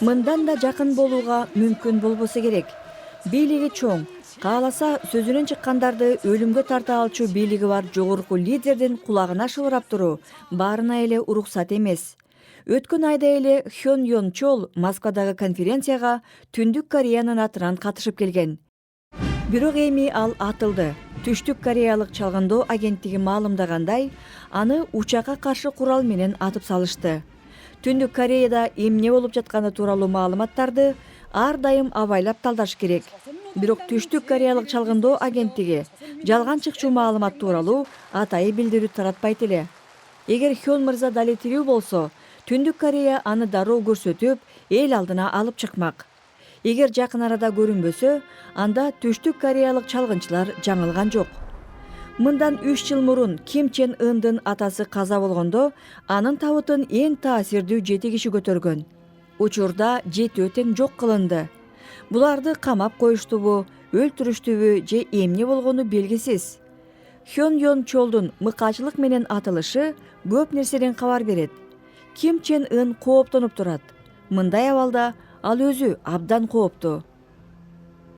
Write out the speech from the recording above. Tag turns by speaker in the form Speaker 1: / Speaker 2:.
Speaker 1: Мындан да жакын болууга мүмкүн болбосо керек. Бийлиги чоң, кааласа сөзүнөн чыккандарды өлүмгө тарта алчу бийлиги бар жогорку лидердин кулагына шылырап туруу баарына эле уруксат эмес. Өткөн айда эле Хён Йон Чол Москвадагы конференцияга Түндүк Кореянын атынан катышып келген. Бирок эми ал атылды. Түштүк Кореялык чалгындоо агенттиги маалымдагандай, аны учакка каршы курал менен атып салышты. Түндүк Кореяда эмне болуп жатканы тууралуу маалыматтарды ар дайым абайлап талдаш керек. Бирок Түштүк Кореялык чалгындоо агенттиги жалган чыкчу маалымат тууралуу атайы билдирүү таратпайт эле. Эгер Хён мырза дали тирүү болсо, Түндүк Корея аны дароо көрсөтүп, эл алдына алып чыкмак. Эгер жакын арада көрүнбөсө, анда Түштүк Кореялык чалгынчылар жаңылган жок. Мындан 3 жыл мурун Ким Чен Ындын атасы каза болгондо, анын табытын эң таасирдүү 7 киши көтөргөн. Учурда 7 тең жок кылынды. Буларды камап коюштубу, өлтүрүштүбү же эмне болгону белгисиз. Хён Йон Чолдун мыкаачылык менен атылышы көп нерседен кабар берет. Ким Чен Ын кооптонуп турат. Мындай абалда ал өзү абдан кооптуу.